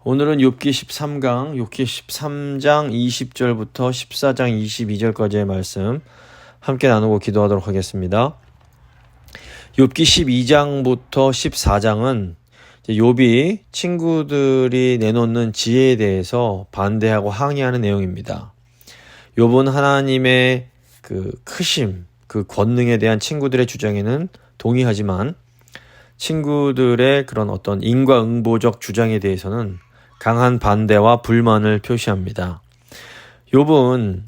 오늘은 욥기 13강, 욥기 13장 20절부터 14장 22절까지의 말씀 함께 나누고 기도하도록 하겠습니다. 욥기 12장부터 14장은 욥이 친구들이 내놓는 지혜에 대해서 반대하고 항의하는 내용입니다. 욥은 하나님의 그 크심, 그 권능에 대한 친구들의 주장에는 동의하지만 친구들의 그런 어떤 인과응보적 주장에 대해서는 강한 반대와 불만을 표시합니다. 욥은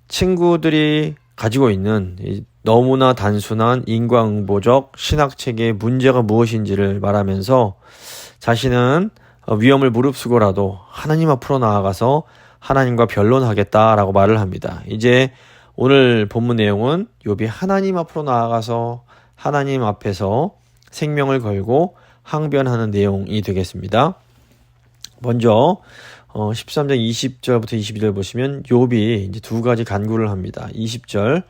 친구들이 가지고 있는 너무나 단순한 인과응보적 신학체계의 문제가 무엇인지를 말하면서 자신은 위험을 무릅쓰고라도 하나님 앞으로 나아가서 하나님과 변론하겠다라고 말을 합니다. 이제 오늘 본문 내용은 욥이 하나님 앞으로 나아가서 하나님 앞에서 생명을 걸고 항변하는 내용이 되겠습니다. 먼저 13장 20절부터 22절 보시면 욥이 이제 두 가지 간구를 합니다. 20절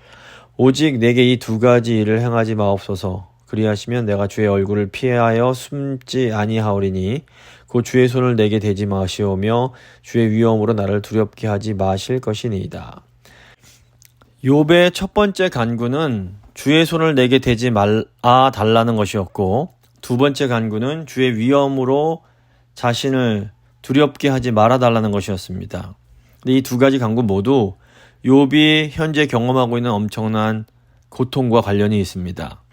오직 내게 이 두 가지 일을 행하지 마옵소서. 그리하시면 내가 주의 얼굴을 피하여 숨지 아니하오리니 곧 주의 손을 내게 대지 마시오며 주의 위엄으로 나를 두렵게 하지 마실 것이니이다. 욥의 첫 번째 간구는 주의 손을 내게 대지 말아 달라는 것이었고, 두 번째 간구는 주의 위엄으로 자신을 두렵게 하지 말아 달라는 것이었습니다. 근데 이 두 가지 간구 모두 욥이 현재 경험하고 있는 엄청난 고통과 관련이 있습니다.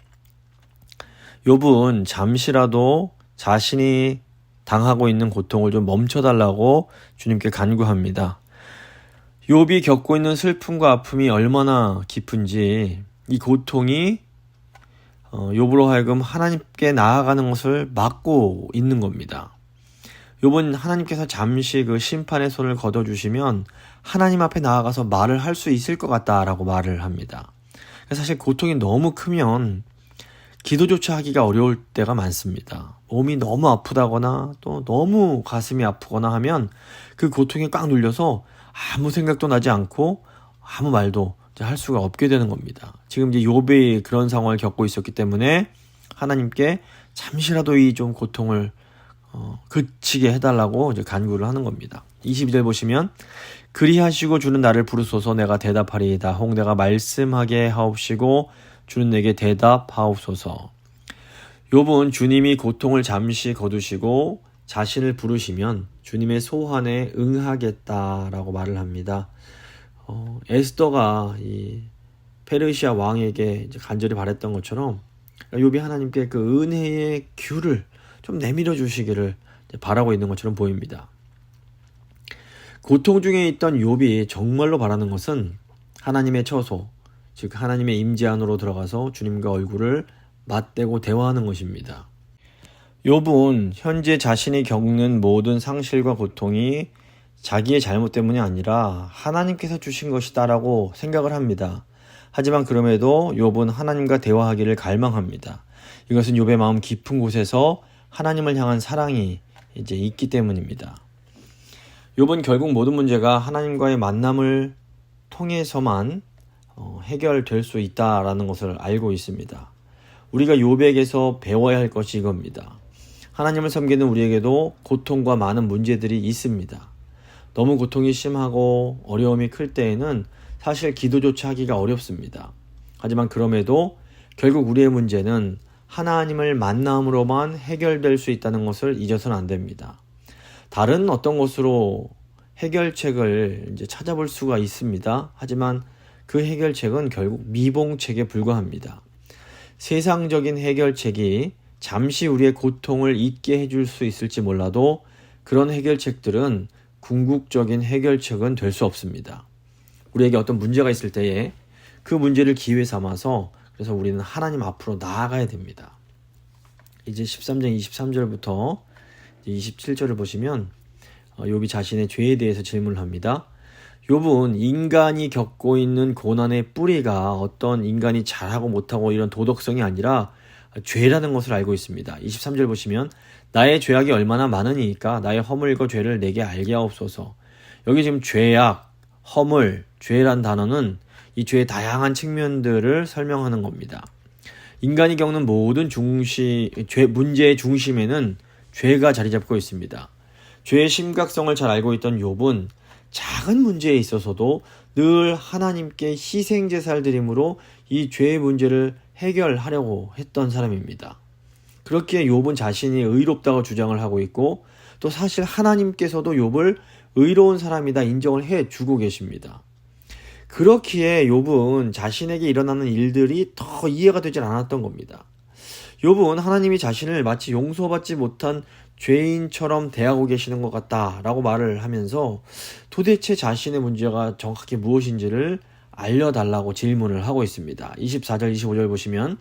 욥은 잠시라도 자신이 당하고 있는 고통을 좀 멈춰달라고 주님께 간구합니다. 욥이 겪고 있는 슬픔과 아픔이 얼마나 깊은지 이 고통이 욥으로 하여금 하나님께 나아가는 것을 막고 있는 겁니다. 욥은 하나님께서 잠시 그 심판의 손을 걷어주시면 하나님 앞에 나아가서 말을 할 수 있을 것 같다라고 말을 합니다. 사실 고통이 너무 크면 기도조차 하기가 어려울 때가 많습니다. 몸이 너무 아프다거나 또 너무 가슴이 아프거나 하면 그 고통이 꽉 눌려서 아무 생각도 나지 않고 아무 말도 할 수가 없게 되는 겁니다. 지금 이제 욥이 그런 상황을 겪고 있었기 때문에 하나님께 잠시라도 이 좀 고통을 그치게 해달라고 이제 간구를 하는 겁니다. 22절 보시면 그리하시고 주는 나를 부르소서 내가 대답하리이다. 혹 내가 말씀하게 하옵시고 주는 내게 대답하옵소서. 욥은 주님이 고통을 잠시 거두시고 자신을 부르시면 주님의 소환에 응하겠다라고 말을 합니다. 에스더가 이 페르시아 왕에게 이제 간절히 바랬던 것처럼 욥이 하나님께 그 은혜의 귤을 좀 내밀어 주시기를 바라고 있는 것처럼 보입니다. 고통 중에 있던 욥이 정말로 바라는 것은 하나님의 처소, 즉 하나님의 임재 안으로 들어가서 주님과 얼굴을 맞대고 대화하는 것입니다. 욥은 현재 자신이 겪는 모든 상실과 고통이 자기의 잘못 때문이 아니라 하나님께서 주신 것이다라고 생각을 합니다. 하지만 그럼에도 욥은 하나님과 대화하기를 갈망합니다. 이것은 욥의 마음 깊은 곳에서 하나님을 향한 사랑이 이제 있기 때문입니다. 욥은 결국 모든 문제가 하나님과의 만남을 통해서만 해결될 수 있다라는 것을 알고 있습니다. 우리가 욥에게서 배워야 할 것이 이겁니다. 하나님을 섬기는 우리에게도 고통과 많은 문제들이 있습니다. 너무 고통이 심하고 어려움이 클 때에는 사실 기도조차 하기가 어렵습니다. 하지만 그럼에도 결국 우리의 문제는 하나님을 만남으로만 해결될 수 있다는 것을 잊어서는 안 됩니다. 다른 어떤 것으로 해결책을 이제 찾아볼 수가 있습니다. 하지만 그 해결책은 결국 미봉책에 불과합니다. 세상적인 해결책이 잠시 우리의 고통을 잊게 해줄 수 있을지 몰라도 그런 해결책들은 궁극적인 해결책은 될 수 없습니다. 우리에게 어떤 문제가 있을 때에 그 문제를 기회 삼아서 그래서 우리는 하나님 앞으로 나아가야 됩니다. 이제 13장 23절부터 27절을 보시면 욥이 자신의 죄에 대해서 질문을 합니다. 욥은 인간이 겪고 있는 고난의 뿌리가 어떤 인간이 잘하고 못하고 이런 도덕성이 아니라 죄라는 것을 알고 있습니다. 23절 보시면 나의 죄악이 얼마나 많으니까 나의 허물과 죄를 내게 알게 하옵소서. 여기 지금 죄악, 허물, 죄란 단어는 이 죄의 다양한 측면들을 설명하는 겁니다. 인간이 겪는 모든 문제의 중심에는 죄가 자리 잡고 있습니다. 죄의 심각성을 잘 알고 있던 욥은 작은 문제에 있어서도 늘 하나님께 희생 제사를 드림으로 이 죄의 문제를 해결하려고 했던 사람입니다. 그렇기에 욥은 자신이 의롭다고 주장을 하고 있고 또 사실 하나님께서도 욥을 의로운 사람이다 인정을 해주고 계십니다. 그렇기에 욥은 자신에게 일어나는 일들이 더 이해가 되질 않았던 겁니다. 욥은 하나님이 자신을 마치 용서받지 못한 죄인처럼 대하고 계시는 것 같다라고 말을 하면서 도대체 자신의 문제가 정확히 무엇인지를 알려달라고 질문을 하고 있습니다. 24절 25절 보시면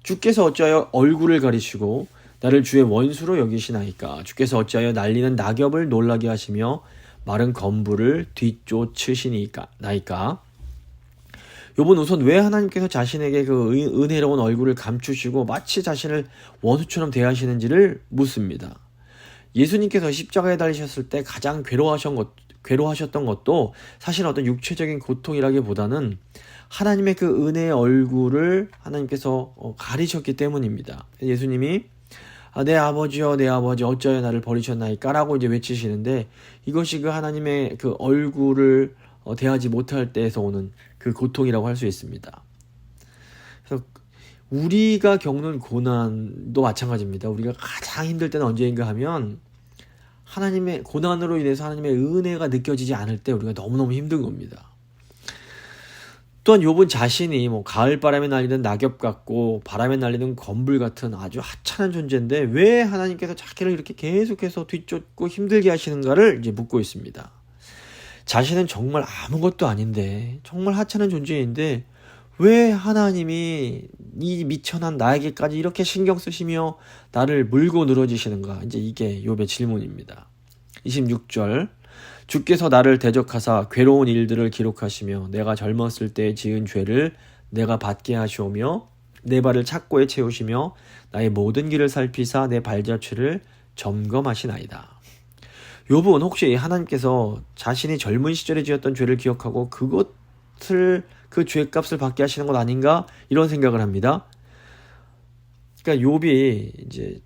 주께서 어찌하여 얼굴을 가리시고 나를 주의 원수로 여기시나이까. 주께서 어찌하여 날리는 낙엽을 놀라게 하시며 마른 건부를 뒤쫓으시니까 나이까. 욥은 우선 왜 하나님께서 자신에게 그 은혜로운 얼굴을 감추시고 마치 자신을 원수처럼 대하시는지를 묻습니다. 예수님께서 십자가에 달리셨을 때 가장 괴로워하셨던 것도 사실 어떤 육체적인 고통이라기보다는 하나님의 그 은혜의 얼굴을 하나님께서 가리셨기 때문입니다. 예수님이 내 아버지여 내 아버지 어찌하여 나를 버리셨나이까 라고 이제 외치시는데 이것이 그 하나님의 그 얼굴을 대하지 못할 때에서 오는 그 고통이라고 할 수 있습니다. 그래서 우리가 겪는 고난도 마찬가지입니다. 우리가 가장 힘들 때는 언제인가 하면 하나님의 고난으로 인해서 하나님의 은혜가 느껴지지 않을 때 우리가 너무너무 힘든 겁니다. 또한 욥은 자신이 가을바람에 날리는 낙엽 같고 바람에 날리는 건불 같은 아주 하찮은 존재인데 왜 하나님께서 자기를 이렇게 계속해서 뒤쫓고 힘들게 하시는가를 이제 묻고 있습니다. 자신은 정말 아무것도 아닌데 정말 하찮은 존재인데 왜 하나님이 이 미천한 나에게까지 이렇게 신경 쓰시며 나를 물고 늘어지시는가? 이제 이게 욥의 질문입니다. 26절 주께서 나를 대적하사 괴로운 일들을 기록하시며 내가 젊었을 때 지은 죄를 내가 받게 하시오며 내 발을 착고에 채우시며 나의 모든 길을 살피사 내 발자취를 점검하시나이다. 욥은 혹시 하나님께서 자신이 젊은 시절에 지었던 죄를 기억하고 그 죄값을 받게 하시는 것 아닌가 이런 생각을 합니다. 그러니까 욥이 이제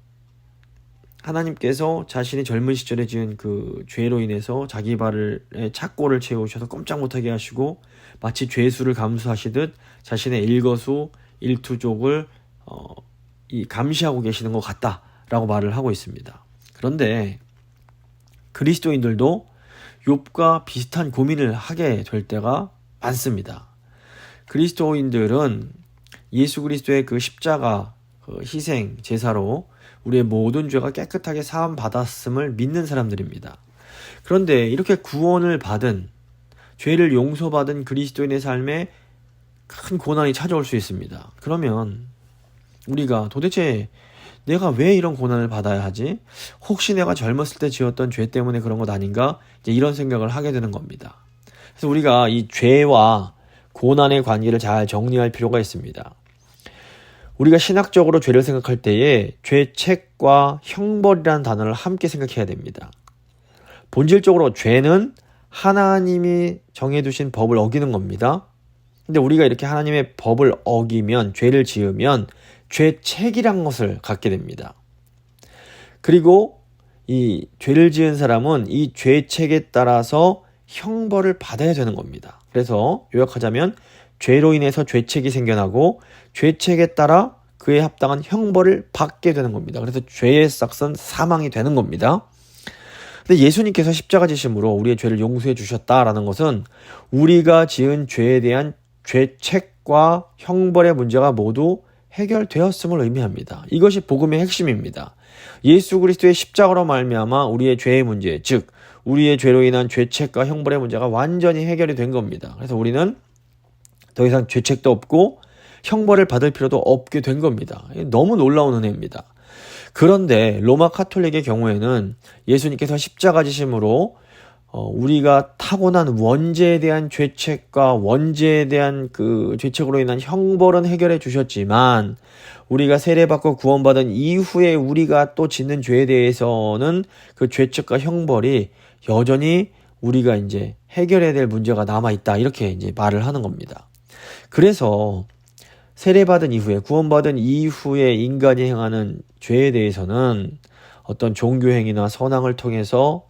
하나님께서 자신이 젊은 시절에 지은 그 죄로 인해서 자기 발에 착고를 채우셔서 꼼짝 못하게 하시고 마치 죄수를 감수하시듯 자신의 일거수 일투족을 감시하고 계시는 것 같다라고 말을 하고 있습니다. 그런데 그리스도인들도 욥과 비슷한 고민을 하게 될 때가 많습니다. 그리스도인들은 예수 그리스도의 그 십자가 희생 제사로 우리의 모든 죄가 깨끗하게 사함 받았음을 믿는 사람들입니다. 그런데 이렇게 구원을 받은 죄를 용서받은 그리스도인의 삶에 큰 고난이 찾아올 수 있습니다. 그러면 우리가 도대체 내가 왜 이런 고난을 받아야 하지? 혹시 내가 젊었을 때 지었던 죄 때문에 그런 것 아닌가? 이제 이런 생각을 하게 되는 겁니다. 그래서 우리가 이 죄와 고난의 관계를 잘 정리할 필요가 있습니다. 우리가 신학적으로 죄를 생각할 때에 죄책과 형벌이라는 단어를 함께 생각해야 됩니다. 본질적으로 죄는 하나님이 정해두신 법을 어기는 겁니다. 근데 우리가 이렇게 하나님의 법을 어기면, 죄를 지으면 죄책이란 것을 갖게 됩니다. 그리고 이 죄를 지은 사람은 이 죄책에 따라서 형벌을 받아야 되는 겁니다. 그래서 요약하자면 죄로 인해서 죄책이 생겨나고 죄책에 따라 그에 합당한 형벌을 받게 되는 겁니다. 그래서 죄의 싹은 사망이 되는 겁니다. 근데 예수님께서 십자가 지심으로 우리의 죄를 용서해 주셨다라는 것은 우리가 지은 죄에 대한 죄책과 형벌의 문제가 모두 해결되었음을 의미합니다. 이것이 복음의 핵심입니다. 예수 그리스도의 십자가로 말미암아 우리의 죄의 문제, 즉 우리의 죄로 인한 죄책과 형벌의 문제가 완전히 해결이 된 겁니다. 그래서 우리는 더 이상 죄책도 없고 형벌을 받을 필요도 없게 된 겁니다. 너무 놀라운 은혜입니다. 그런데 로마 카톨릭의 경우에는 예수님께서 십자가 지심으로 우리가 타고난 원죄에 대한 죄책과 원죄에 대한 그 죄책으로 인한 형벌은 해결해 주셨지만 우리가 세례받고 구원받은 이후에 우리가 또 짓는 죄에 대해서는 그 죄책과 형벌이 여전히 우리가 이제 해결해야 될 문제가 남아있다. 이렇게 이제 말을 하는 겁니다. 그래서 세례받은 이후에, 구원받은 이후에 인간이 행하는 죄에 대해서는 어떤 종교행위나 선행을 통해서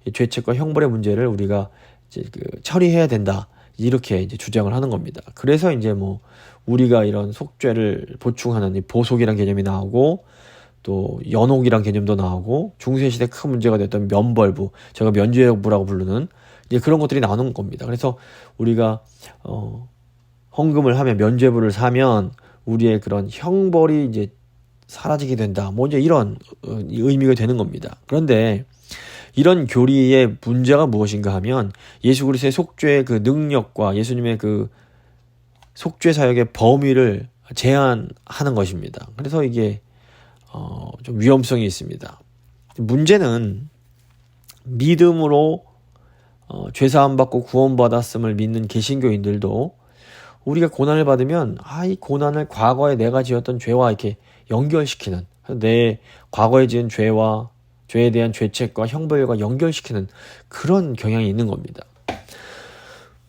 이 죄책과 형벌의 문제를 우리가 이제 처리해야 된다. 이렇게 이제 주장을 하는 겁니다. 그래서 이제 뭐 우리가 이런 속죄를 보충하는 이 보속이란 개념이 나오고, 또 연옥이란 개념도 나오고, 중세시대 큰 문제가 됐던 면벌부, 제가 면죄부라고 부르는 이제 그런 것들이 나오는 겁니다. 그래서 우리가 헌금을 하면, 면죄부를 사면 우리의 그런 형벌이 이제 사라지게 된다. 뭐 이제 이런 의미가 되는 겁니다. 그런데 이런 교리의 문제가 무엇인가 하면, 예수 그리스도의 속죄의 그 능력과 예수님의 그 속죄 사역의 범위를 제한하는 것입니다. 그래서 이게 좀 위험성이 있습니다. 문제는 믿음으로 죄사함 받고 구원받았음을 믿는 개신교인들도 우리가 고난을 받으면 이 고난을 과거에 내가 지었던 죄와 이렇게 연결시키는, 내 과거에 지은 죄와 죄에 대한 죄책과 형벌과 연결시키는 그런 경향이 있는 겁니다.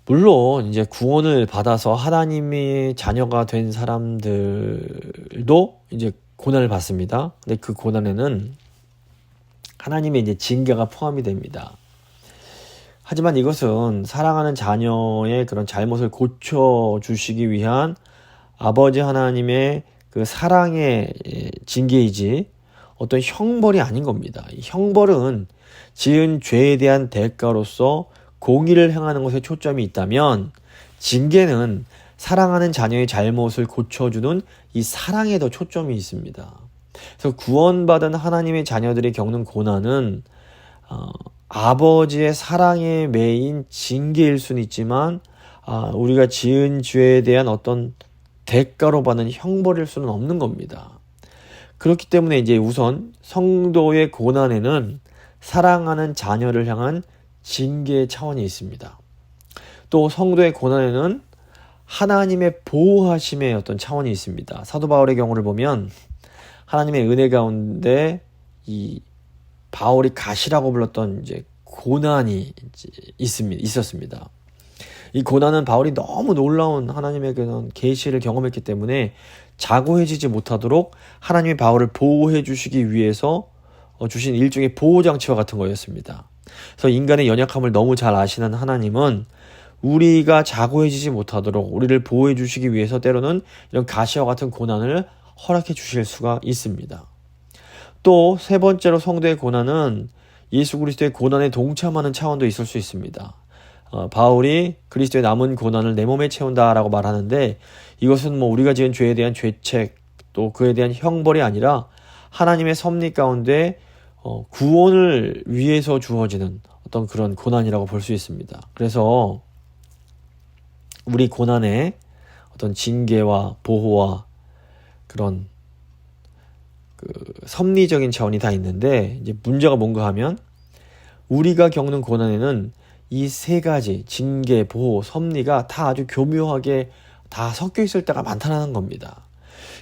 물론 이제 구원을 받아서 하나님의 자녀가 된 사람들도 이제 고난을 받습니다. 근데 그 고난에는 하나님의 이제 징계가 포함이 됩니다. 하지만 이것은 사랑하는 자녀의 그런 잘못을 고쳐 주시기 위한 아버지 하나님의 그 사랑의 징계이지 어떤 형벌이 아닌 겁니다. 이 형벌은 지은 죄에 대한 대가로서 공의를 행하는 것에 초점이 있다면, 징계는 사랑하는 자녀의 잘못을 고쳐주는 이 사랑에 더 초점이 있습니다. 그래서 구원받은 하나님의 자녀들이 겪는 고난은 아버지의 사랑에 매인 징계일 수는 있지만 우리가 지은 죄에 대한 어떤 대가로 받는 형벌일 수는 없는 겁니다. 그렇기 때문에 이제 우선 성도의 고난에는 사랑하는 자녀를 향한 징계의 차원이 있습니다. 또 성도의 고난에는 하나님의 보호하심의 어떤 차원이 있습니다. 사도 바울의 경우를 보면 하나님의 은혜 가운데 이 바울이 가시라고 불렀던 이제 고난이 있었습니다. 이 고난은 바울이 너무 놀라운 하나님의 그런 계시를 경험했기 때문에 자고해지지 못하도록 하나님이 바울을 보호해 주시기 위해서 주신 일종의 보호장치와 같은 거였습니다. 그래서 인간의 연약함을 너무 잘 아시는 하나님은 우리가 자고해지지 못하도록 우리를 보호해 주시기 위해서 때로는 이런 가시와 같은 고난을 허락해 주실 수가 있습니다. 또 세 번째로 성도의 고난은 예수 그리스도의 고난에 동참하는 차원도 있을 수 있습니다. 바울이 그리스도의 남은 고난을 내 몸에 채운다라고 말하는데, 이것은 뭐 우리가 지은 죄에 대한 죄책, 또 그에 대한 형벌이 아니라 하나님의 섭리 가운데 구원을 위해서 주어지는 어떤 그런 고난이라고 볼 수 있습니다. 그래서 우리 고난에 어떤 징계와 보호와 그런 그 섭리적인 차원이 다 있는데, 이제 문제가 뭔가 하면 우리가 겪는 고난에는 이 세 가지 징계, 보호, 섭리가 다 아주 교묘하게 다 섞여 있을 때가 많다는 겁니다.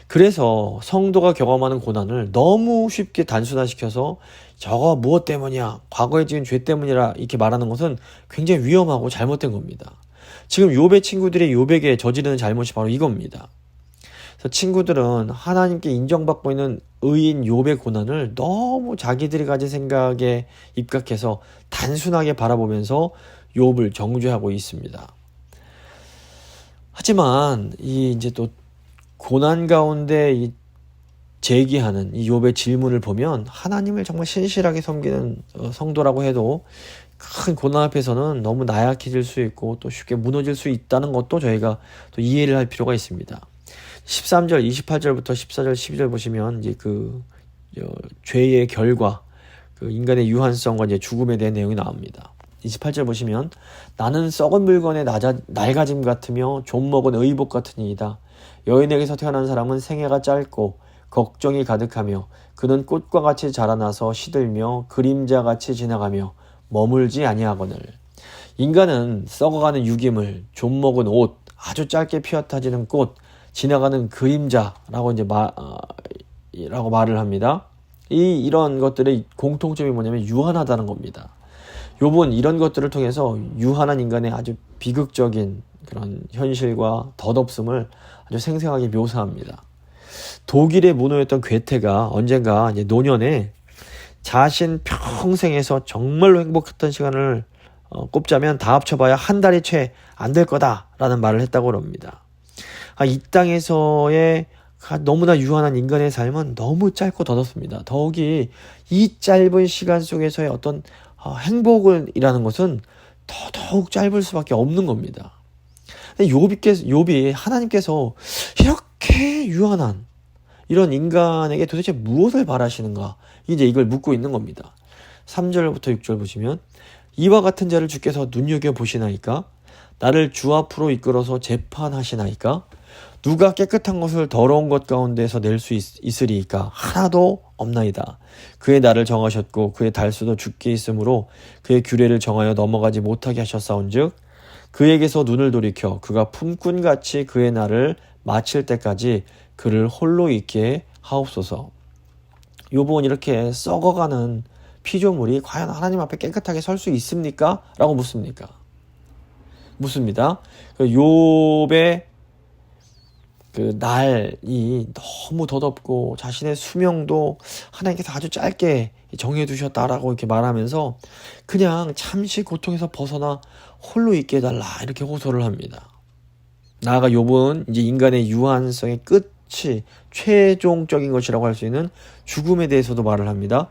그래서 성도가 경험하는 고난을 너무 쉽게 단순화시켜서 저거 무엇 때문이야, 과거에 지은 죄 때문이라 이렇게 말하는 것은 굉장히 위험하고 잘못된 겁니다. 지금 욥의 친구들이 욥에게 저지르는 잘못이 바로 이겁니다. 그래서 친구들은 하나님께 인정받고 있는 의인 욥의 고난을 너무 자기들이 가진 생각에 입각해서 단순하게 바라보면서 욥을 정죄하고 있습니다. 하지만 이제 또 고난 가운데 제기하는 이 욥의 질문을 보면 하나님을 정말 신실하게 섬기는 성도라고 해도 큰 고난 앞에서는 너무 나약해질 수 있고 또 쉽게 무너질 수 있다는 것도 저희가 또 이해를 할 필요가 있습니다. 13절, 28절부터 14절, 12절 보시면 이제 죄의 결과, 인간의 유한성과 이제 죽음에 대한 내용이 나옵니다. 28절 보시면 나는 썩은 물건의 낡아짐 같으며 좀 먹은 의복 같으니이다. 여인에게서 태어난 사람은 생애가 짧고 걱정이 가득하며 그는 꽃과 같이 자라나서 시들며 그림자같이 지나가며 머물지 아니하거늘. 인간은 썩어가는 유기물, 좀 먹은 옷, 아주 짧게 피어타지는 꽃, 지나가는 그림자라고 라고 말을 합니다. 이런 것들의 공통점이 뭐냐면 유한하다는 겁니다. 욥은 이런 것들을 통해서 유한한 인간의 아주 비극적인 그런 현실과 덧없음을 아주 생생하게 묘사합니다. 독일의 문호였던 괴테가 언젠가 이제 노년에 자신 평생에서 정말로 행복했던 시간을 꼽자면 다 합쳐봐야 한 달이 채 안 될 거다라는 말을 했다고 합니다. 이 땅에서의 너무나 유한한 인간의 삶은 너무 짧고 더덥습니다. 더욱이 이 짧은 시간 속에서의 어떤 행복이라는 것은 더더욱 짧을 수밖에 없는 겁니다. 근데 욥이 하나님께서 이렇게 유한한 이런 인간에게 도대체 무엇을 바라시는가? 이제 이걸 묻고 있는 겁니다. 3절부터 6절 보시면 이와 같은 자를 주께서 눈여겨보시나이까? 나를 주 앞으로 이끌어서 재판하시나이까? 누가 깨끗한 것을 더러운 것 가운데서 낼 수 있으리이까? 하나도 없나이다. 그의 날을 정하셨고 그의 달수도 주께 있으므로 그의 규례를 정하여 넘어가지 못하게 하셨사온즉 그에게서 눈을 돌이켜 그가 품꾼같이 그의 날을 마칠 때까지 그를 홀로 있게 하옵소서. 욥은 이렇게 썩어가는 피조물이 과연 하나님 앞에 깨끗하게 설 수 있습니까? 라고 묻습니다. 욥의 그 날이 너무 더덥고 자신의 수명도 하나님께서 아주 짧게 정해두셨다라고 이렇게 말하면서 그냥 잠시 고통에서 벗어나 홀로 있게 해달라 이렇게 호소를 합니다. 나아가 욥은 이제 인간의 유한성의 끝이 최종적인 것이라고 할 수 있는 죽음에 대해서도 말을 합니다.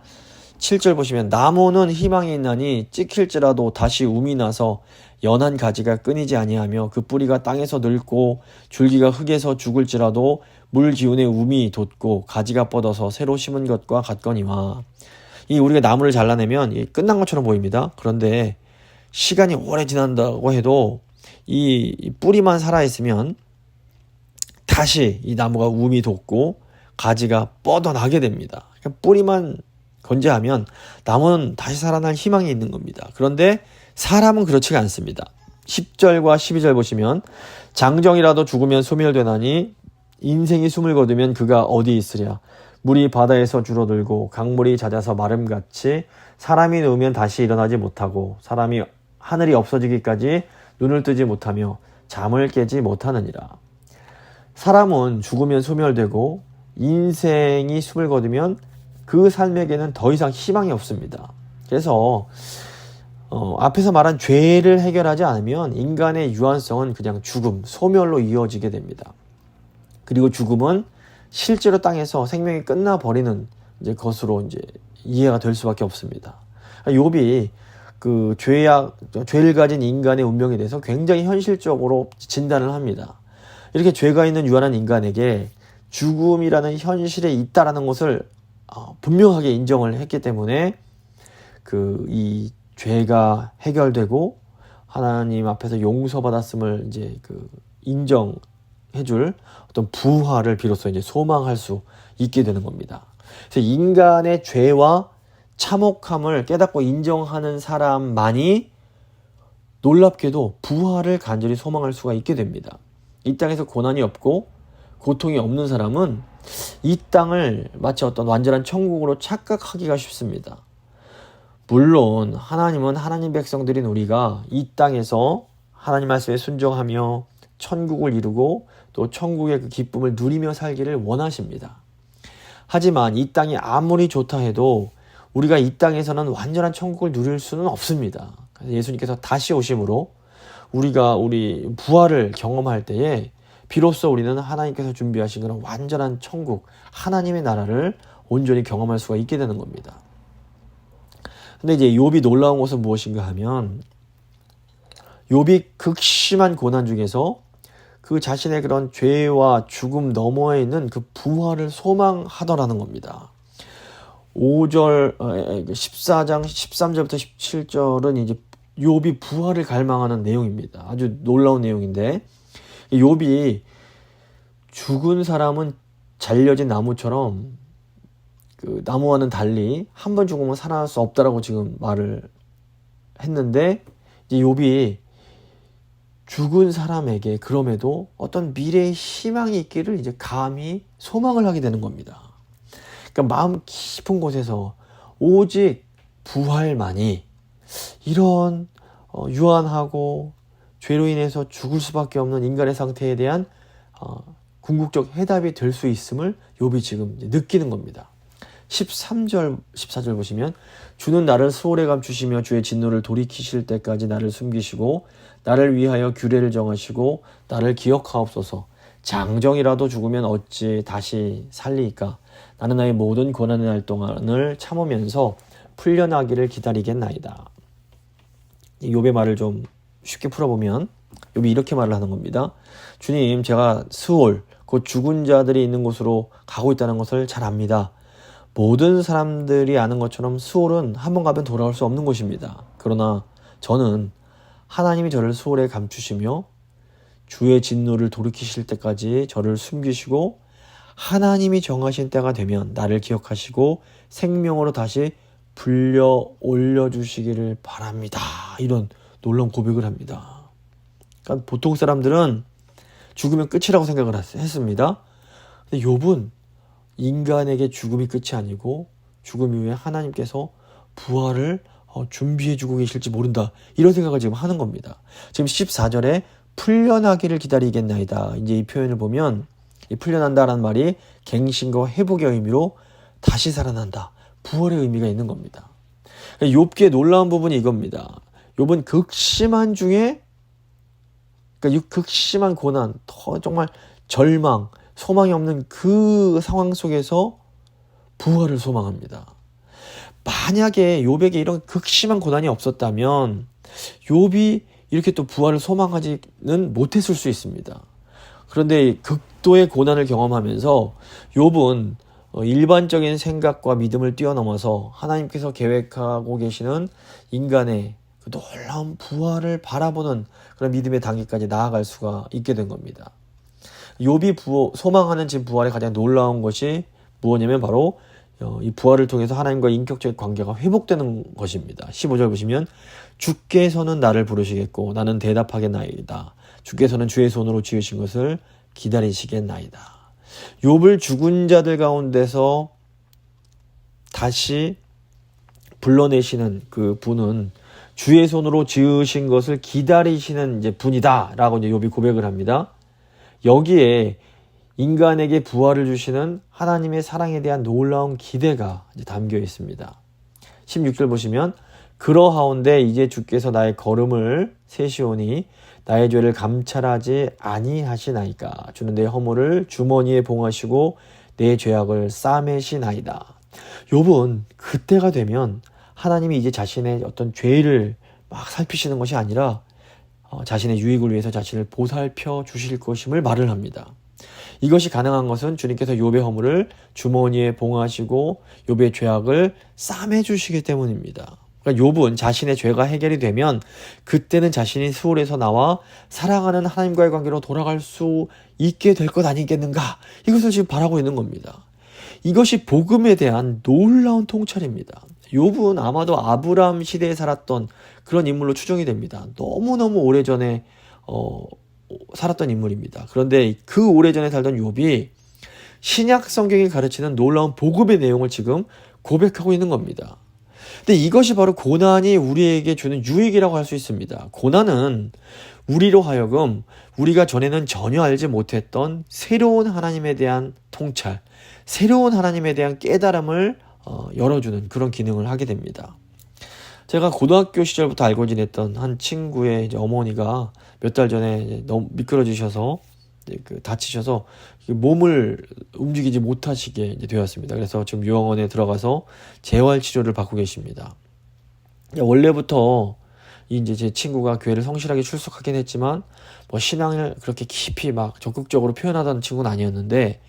7절 보시면 나무는 희망이 있나니 찍힐지라도 다시 움이 나서 연한 가지가 끊이지 아니하며 그 뿌리가 땅에서 늙고 줄기가 흙에서 죽을지라도 물 기운에 움이 돋고 가지가 뻗어서 새로 심은 것과 같거니와. 이 우리가 나무를 잘라내면 끝난 것처럼 보입니다. 그런데 시간이 오래 지난다고 해도 이 뿌리만 살아있으면 다시 이 나무가 움이 돋고 가지가 뻗어나게 됩니다. 그러니까 뿌리만 건재하면 나무는 다시 살아날 희망이 있는 겁니다. 그런데 사람은 그렇지가 않습니다. 10절과 12절 보시면 장정이라도 죽으면 소멸되나니 인생이 숨을 거두면 그가 어디 있으랴. 물이 바다에서 줄어들고 강물이 잦아서 마름같이 사람이 누우면 다시 일어나지 못하고 사람이 하늘이 없어지기까지 눈을 뜨지 못하며 잠을 깨지 못하느니라. 사람은 죽으면 소멸되고 인생이 숨을 거두면 그 삶에게는 더 이상 희망이 없습니다. 그래서 앞에서 말한 죄를 해결하지 않으면 인간의 유한성은 그냥 죽음, 소멸로 이어지게 됩니다. 그리고 죽음은 실제로 땅에서 생명이 끝나버리는 이제 것으로 이제 이해가 될 수밖에 없습니다. 욥이 그 죄를 가진 인간의 운명에 대해서 굉장히 현실적으로 진단을 합니다. 이렇게 죄가 있는 유한한 인간에게 죽음이라는 현실에 있다라는 것을 분명하게 인정을 했기 때문에 이 죄가 해결되고 하나님 앞에서 용서받았음을 이제 인정해줄 어떤 부활을 비로소 이제 소망할 수 있게 되는 겁니다. 그래서 인간의 죄와 참혹함을 깨닫고 인정하는 사람만이 놀랍게도 부활을 간절히 소망할 수가 있게 됩니다. 이 땅에서 고난이 없고 고통이 없는 사람은 이 땅을 마치 어떤 완전한 천국으로 착각하기가 쉽습니다. 물론 하나님은 하나님 백성들인 우리가 이 땅에서 하나님 말씀에 순종하며 천국을 이루고 또 천국의 그 기쁨을 누리며 살기를 원하십니다. 하지만 이 땅이 아무리 좋다 해도 우리가 이 땅에서는 완전한 천국을 누릴 수는 없습니다. 그래서 예수님께서 다시 오심으로 우리가 우리 부활을 경험할 때에 비로소 우리는 하나님께서 준비하신 그런 완전한 천국, 하나님의 나라를 온전히 경험할 수가 있게 되는 겁니다. 근데 이제 욥이 놀라운 것은 무엇인가 하면 욥이 극심한 고난 중에서 그 자신의 그런 죄와 죽음 너머에 있는 그 부활을 소망하더라는 겁니다. 5절, 14장 13절부터 17절은 이제 욥이 부활을 갈망하는 내용입니다. 아주 놀라운 내용인데 욥이 죽은 사람은 잘려진 나무처럼 그 나무와는 달리 한 번 죽으면 살아날 수 없다라고 지금 말을 했는데 이제 욥이 죽은 사람에게 그럼에도 어떤 미래의 희망이 있기를 이제 감히 소망을 하게 되는 겁니다. 그러니까 마음 깊은 곳에서 오직 부활만이 이런 유한하고 죄로 인해서 죽을 수밖에 없는 인간의 상태에 대한 궁극적 해답이 될 수 있음을 욥이 지금 느끼는 겁니다. 13절, 14절 보시면 주는 나를 수월에 감추시며 주의 진노를 돌이키실 때까지 나를 숨기시고 나를 위하여 규례를 정하시고 나를 기억하옵소서. 장정이라도 죽으면 어찌 다시 살리이까. 나는 나의 모든 고난의 날 동안을 참으면서 풀려나기를 기다리겠나이다. 이 욥의 말을 좀 쉽게 풀어보면 욥이 이렇게 말을 하는 겁니다. 주님, 제가 스올, 곧 죽은 자들이 있는 곳으로 가고 있다는 것을 잘 압니다. 모든 사람들이 아는 것처럼 스올은 한번 가면 돌아올 수 없는 곳입니다. 그러나 저는 하나님이 저를 스올에 감추시며 주의 진노를 돌이키실 때까지 저를 숨기시고 하나님이 정하신 때가 되면 나를 기억하시고 생명으로 다시 불려 올려주시기를 바랍니다. 이런 놀라운 고백을 합니다. 그러니까 보통 사람들은 죽으면 끝이라고 생각을 했습니다. 근데 욥은 인간에게 죽음이 끝이 아니고 죽음 이후에 하나님께서 부활을 준비해주고 계실지 모른다. 이런 생각을 지금 하는 겁니다. 지금 14절에 풀려나기를 기다리겠나이다. 이제 이 표현을 보면 이 풀려난다라는 말이 갱신과 회복의 의미로 다시 살아난다. 부활의 의미가 있는 겁니다. 욥기의 놀라운 부분이 이겁니다. 욥은 극심한 중에 그러니까 극심한 고난, 정말 절망, 소망이 없는 그 상황 속에서 부활을 소망합니다. 만약에 욥에게 이런 극심한 고난이 없었다면 욥이 이렇게 또 부활을 소망하지는 못했을 수 있습니다. 그런데 극도의 고난을 경험하면서 욥은 일반적인 생각과 믿음을 뛰어넘어서 하나님께서 계획하고 계시는 인간의 그 놀라운 부활을 바라보는 그런 믿음의 단계까지 나아갈 수가 있게 된 겁니다. 욥이 소망하는 지금 부활의 가장 놀라운 것이 무엇이냐면 바로 이 부활을 통해서 하나님과 인격적인 관계가 회복되는 것입니다. 15절 보시면 주께서는 나를 부르시겠고 나는 대답하겠나이다. 주께서는 주의 손으로 지으신 것을 기다리시겠나이다. 욥을 죽은 자들 가운데서 다시 불러내시는 그 분은 주의 손으로 지으신 것을 기다리시는 이제 분이다라고 이제 욥이 고백을 합니다. 여기에 인간에게 부활을 주시는 하나님의 사랑에 대한 놀라운 기대가 이제 담겨 있습니다. 16절 보시면 그러하온데 이제 주께서 나의 걸음을 세시오니 나의 죄를 감찰하지 아니하시나이까. 주는 내 허물을 주머니에 봉하시고 내 죄악을 싸매시나이다. 욥은 그때가 되면 하나님이 이제 자신의 어떤 죄를 막 살피시는 것이 아니라 자신의 유익을 위해서 자신을 보살펴 주실 것임을 말을 합니다. 이것이 가능한 것은 주님께서 욥의 허물을 주머니에 봉하시고 욥의 죄악을 싸매 주시기 때문입니다. 그러니까 욥은 자신의 죄가 해결이 되면 그때는 자신이 스올에서 나와 사랑하는 하나님과의 관계로 돌아갈 수 있게 될 것 아니겠는가? 이것을 지금 바라고 있는 겁니다. 이것이 복음에 대한 놀라운 통찰입니다. 욥은 아마도 아브라함 시대에 살았던 그런 인물로 추정이 됩니다. 너무너무 오래전에 살았던 인물입니다. 그런데 그 오래전에 살던 욥이 신약 성경이 가르치는 놀라운 복음의 내용을 지금 고백하고 있는 겁니다. 근데 이것이 바로 고난이 우리에게 주는 유익이라고 할 수 있습니다. 고난은 우리로 하여금 우리가 전에는 전혀 알지 못했던 새로운 하나님에 대한 통찰, 새로운 하나님에 대한 깨달음을 열어주는 그런 기능을 하게 됩니다. 제가 고등학교 시절부터 알고 지냈던 한 친구의 이제 어머니가 몇 달 전에 너무 미끄러지셔서 다치셔서 몸을 움직이지 못하시게 되었습니다. 그래서 지금 요양원에 들어가서 재활 치료를 받고 계십니다. 원래부터 이제 제 친구가 교회를 성실하게 출석하긴 했지만 뭐 신앙을 그렇게 깊이 막 적극적으로 표현하던 친구는 아니었는데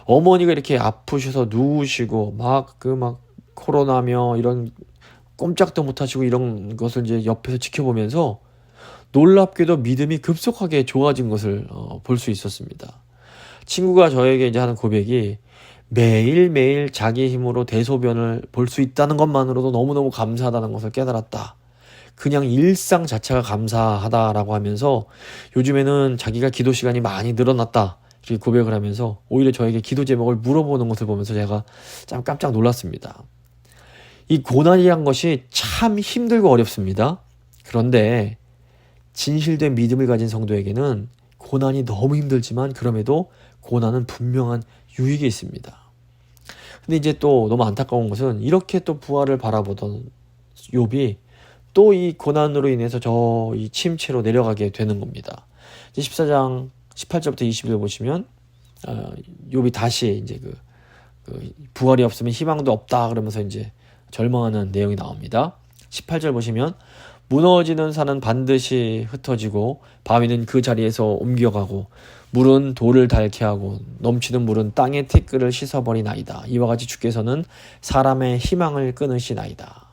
어머니가 이렇게 아프셔서 누우시고 막 코로나며 이런 꼼짝도 못하시고 이런 것을 이제 옆에서 지켜보면서 놀랍게도 믿음이 급속하게 좋아진 것을 볼 수 있었습니다. 친구가 저에게 이제 하는 고백이 매일매일 자기 힘으로 대소변을 볼 수 있다는 것만으로도 너무너무 감사하다는 것을 깨달았다. 그냥 일상 자체가 감사하다라고 하면서 요즘에는 자기가 기도 시간이 많이 늘어났다. 이렇게 고백을 하면서 오히려 저에게 기도 제목을 물어보는 것을 보면서 제가 참 깜짝 놀랐습니다. 이 고난이란 것이 참 힘들고 어렵습니다. 그런데 진실된 믿음을 가진 성도에게는 고난이 너무 힘들지만 그럼에도 고난은 분명한 유익이 있습니다. 근데 이제 또 너무 안타까운 것은 이렇게 또 부활을 바라보던 욥이 또 이 고난으로 인해서 저 이 침체로 내려가게 되는 겁니다. 이제 14장 18절부터 20절 보시면 욥이 다시 이제 그 부활이 없으면 희망도 없다 그러면서 이제 절망하는 내용이 나옵니다. 18절 보시면 무너지는 산은 반드시 흩어지고 바위는 그 자리에서 옮겨가고 물은 돌을 닳게 하고 넘치는 물은 땅의 티끌을 씻어버리나이다. 이와 같이 주께서는 사람의 희망을 끊으시나이다.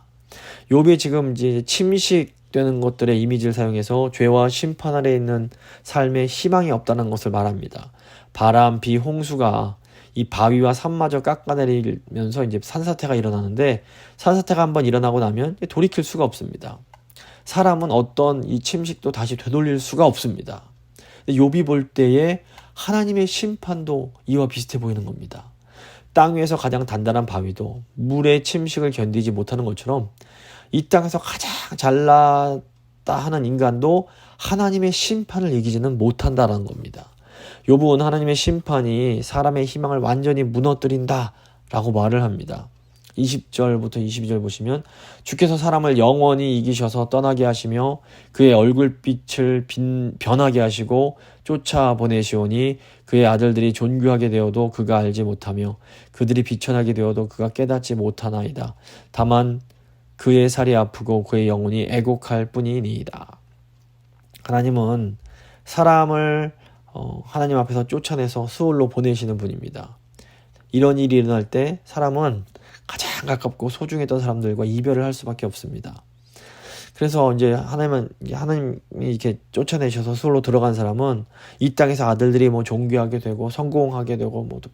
욥이 지금 이제 침식되는 것들의 이미지를 사용해서 죄와 심판 아래 있는 삶에 희망이 없다는 것을 말합니다. 바람, 비, 홍수가 이 바위와 산마저 깎아내리면서 이제 산사태가 일어나는데 산사태가 한번 일어나고 나면 돌이킬 수가 없습니다. 사람은 어떤 이 침식도 다시 되돌릴 수가 없습니다. 욥이 볼 때에 하나님의 심판도 이와 비슷해 보이는 겁니다. 땅 위에서 가장 단단한 바위도 물의 침식을 견디지 못하는 것처럼 이 땅에서 가장 잘났다 하는 인간도 하나님의 심판을 이기지는 못한다라는 겁니다. 욥은 하나님의 심판이 사람의 희망을 완전히 무너뜨린다 라고 말을 합니다. 20절부터 22절 보시면 주께서 사람을 영원히 이기셔서 떠나게 하시며 그의 얼굴빛을 변하게 하시고 쫓아보내시오니 그의 아들들이 존귀하게 되어도 그가 알지 못하며 그들이 비천하게 되어도 그가 깨닫지 못하나이다. 다만 그의 살이 아프고 그의 영혼이 애곡할 뿐이니이다. 하나님은 사람을 하나님 앞에서 쫓아내서 수월로 보내시는 분입니다. 이런 일이 일어날 때 사람은 가장 가깝고 소중했던 사람들과 이별을 할 수밖에 없습니다. 그래서 이제 하나님이 이렇게 쫓아내셔서 수월로 들어간 사람은 이 땅에서 아들들이 뭐 존귀하게 되고 성공하게 되고 뭐 또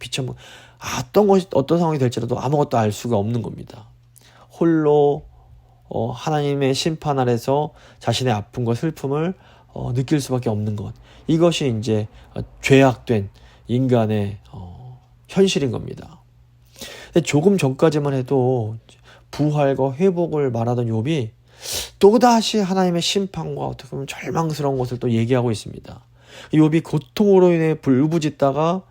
어떤 상황이 될지라도 아무것도 알 수가 없는 겁니다. 홀로 하나님의 심판 아래서 자신의 아픔과 슬픔을 느낄 수밖에 없는 것. 이것이 이제 죄악된 인간의 현실인 겁니다. 근데 조금 전까지만 해도 부활과 회복을 말하던 욥이 또다시 하나님의 심판과 어떻게 보면 절망스러운 것을 또 얘기하고 있습니다. 욥이 고통으로 인해 울부짖다가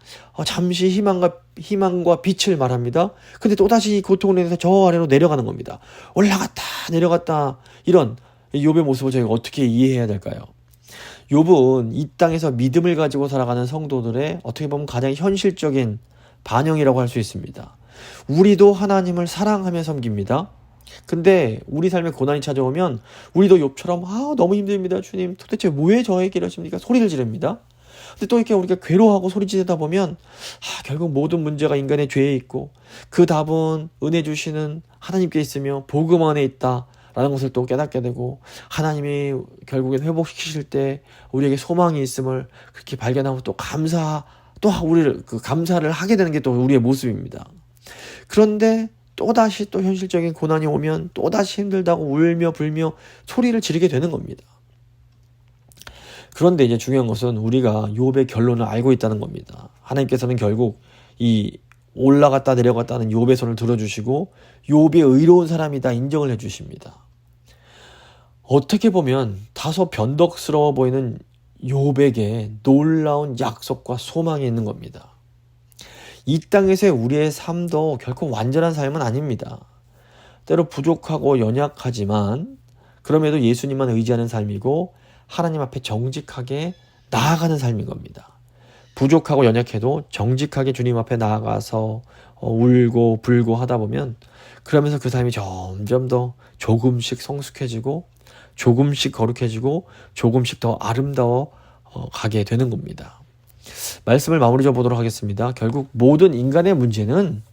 잠시 희망과 빛을 말합니다. 근데 또다시 이 고통으로 인해서 저 아래로 내려가는 겁니다. 올라갔다 내려갔다. 이런 욥의 모습을 저희가 어떻게 이해해야 될까요? 욥은 이 땅에서 믿음을 가지고 살아가는 성도들의 어떻게 보면 가장 현실적인 반영이라고 할 수 있습니다. 우리도 하나님을 사랑하며 섬깁니다. 근데 우리 삶에 고난이 찾아오면 우리도 욥처럼 너무 힘듭니다. 주님 도대체 왜 저에게 이러십니까? 소리를 지릅니다. 근데 또 이렇게 우리가 괴로워하고 소리 지르다 보면 결국 모든 문제가 인간의 죄에 있고 그 답은 은혜 주시는 하나님께 있으며 복음 안에 있다 라는 것을 또 깨닫게 되고 하나님이 결국엔 회복시키실 때 우리에게 소망이 있음을 그렇게 발견하고 또 우리를 감사를 하게 되는 게 또 우리의 모습입니다. 그런데 또다시 또 현실적인 고난이 오면 또다시 힘들다고 울며 불며 소리를 지르게 되는 겁니다. 그런데 이제 중요한 것은 우리가 욥의 결론을 알고 있다는 겁니다. 하나님께서는 결국 이 올라갔다 내려갔다는 욥의 손을 들어주시고 욥이 의로운 사람이다 인정을 해주십니다. 어떻게 보면 다소 변덕스러워 보이는 욥에게 놀라운 약속과 소망이 있는 겁니다. 이 땅에서의 우리의 삶도 결코 완전한 삶은 아닙니다. 때로 부족하고 연약하지만 그럼에도 예수님만 의지하는 삶이고 하나님 앞에 정직하게 나아가는 삶인 겁니다. 부족하고 연약해도 정직하게 주님 앞에 나아가서 울고 불고 하다 보면 그러면서 그 삶이 점점 더 조금씩 성숙해지고 조금씩 거룩해지고 조금씩 더 아름다워 가게 되는 겁니다. 말씀을 마무리 져보도록 하겠습니다. 결국 모든 인간의 문제는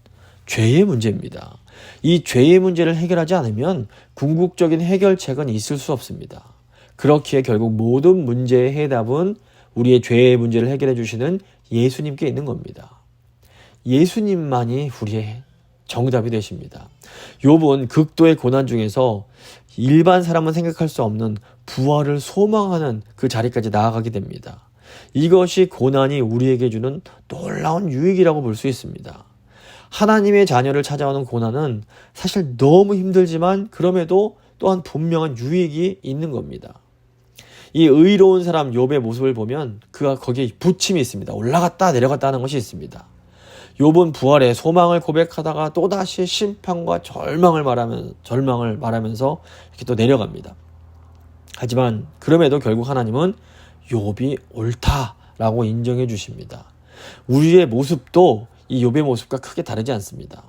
죄의 문제입니다. 이 죄의 문제를 해결하지 않으면 궁극적인 해결책은 있을 수 없습니다. 그렇기에 결국 모든 문제의 해답은 우리의 죄의 문제를 해결해 주시는 예수님께 있는 겁니다. 예수님만이 우리의 정답이 되십니다. 욥은 극도의 고난 중에서 일반 사람은 생각할 수 없는 부활을 소망하는 그 자리까지 나아가게 됩니다. 이것이 고난이 우리에게 주는 놀라운 유익이라고 볼 수 있습니다. 하나님의 자녀를 찾아오는 고난은 사실 너무 힘들지만 그럼에도 또한 분명한 유익이 있는 겁니다. 이 의로운 사람 욥의 모습을 보면 그가 거기에 부침이 있습니다. 올라갔다 내려갔다 하는 것이 있습니다. 욥은 부활의 소망을 고백하다가 또다시 심판과 절망을 말하면서 이렇게 또 내려갑니다. 하지만 그럼에도 결국 하나님은 욥이 옳다라고 인정해 주십니다. 우리의 모습도 이 욥의 모습과 크게 다르지 않습니다.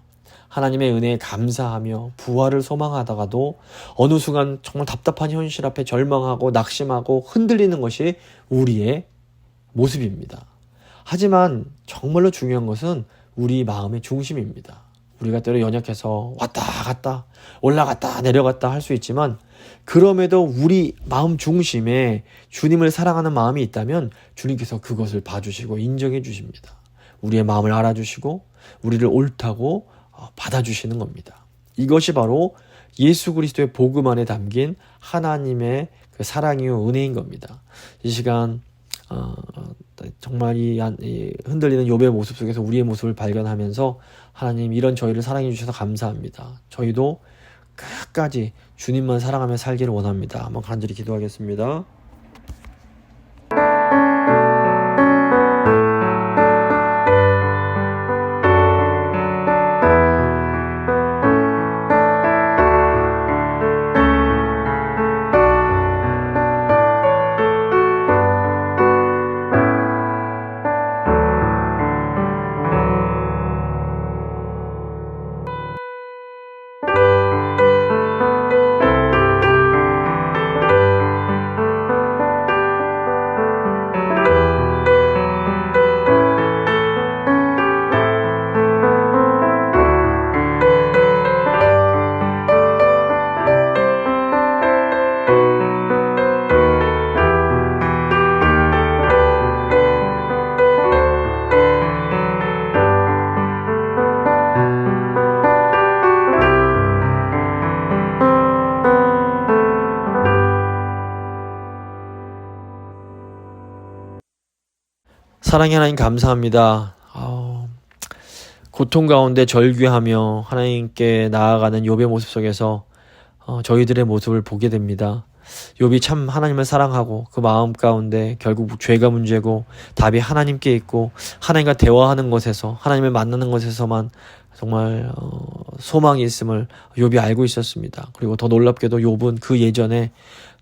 하나님의 은혜에 감사하며 부활을 소망하다가도 어느 순간 정말 답답한 현실 앞에 절망하고 낙심하고 흔들리는 것이 우리의 모습입니다. 하지만 정말로 중요한 것은 우리 마음의 중심입니다. 우리가 때로 연약해서 왔다 갔다 올라갔다 내려갔다 할 수 있지만 그럼에도 우리 마음 중심에 주님을 사랑하는 마음이 있다면 주님께서 그것을 봐주시고 인정해 주십니다. 우리의 마음을 알아주시고 우리를 옳다고 받아주시는 겁니다. 이것이 바로 예수 그리스도의 복음 안에 담긴 하나님의 그 사랑이요 은혜인 겁니다. 이 시간 정말 이 흔들리는 욥의 모습 속에서 우리의 모습을 발견하면서 하나님 이런 저희를 사랑해 주셔서 감사합니다. 저희도 끝까지 주님만 사랑하며 살기를 원합니다. 한번 간절히 기도하겠습니다. 사랑의 하나님 감사합니다. 고통 가운데 절규하며 하나님께 나아가는 욥의 모습 속에서 저희들의 모습을 보게 됩니다. 욥이 참 하나님을 사랑하고 그 마음 가운데 결국 죄가 문제고 답이 하나님께 있고 하나님과 대화하는 것에서 하나님을 만나는 것에서만 정말 소망이 있음을 욥이 알고 있었습니다. 그리고 더 놀랍게도 욥은 그 예전에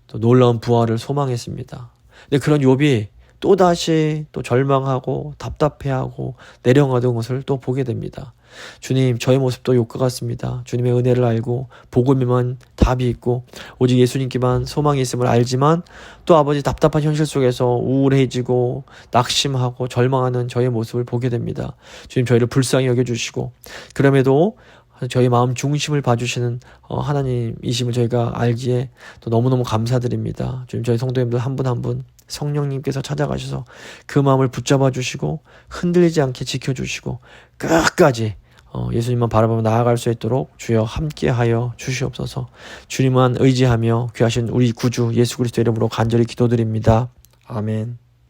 또 놀라운 부활을 소망했습니다. 근데 그런 욥이 또다시 또 절망하고 답답해하고 내려가던 것을 또 보게 됩니다. 주님, 저의 모습도 욥과 같습니다. 주님의 은혜를 알고 복음에만 답이 있고 오직 예수님께만 소망이 있음을 알지만 또 아버지 답답한 현실 속에서 우울해지고 낙심하고 절망하는 저의 모습을 보게 됩니다. 주님, 저희를 불쌍히 여겨주시고 그럼에도 저희 마음 중심을 봐주시는 하나님이심을 저희가 알기에 또 너무너무 감사드립니다. 주님, 저희 성도님들 한 분 한 분 성령님께서 찾아가셔서 그 마음을 붙잡아 주시고 흔들리지 않게 지켜주시고 끝까지 예수님만 바라보며 나아갈 수 있도록 주여 함께하여 주시옵소서. 주님만 의지하며 귀하신 우리 구주 예수 그리스도 이름으로 간절히 기도드립니다. 아멘.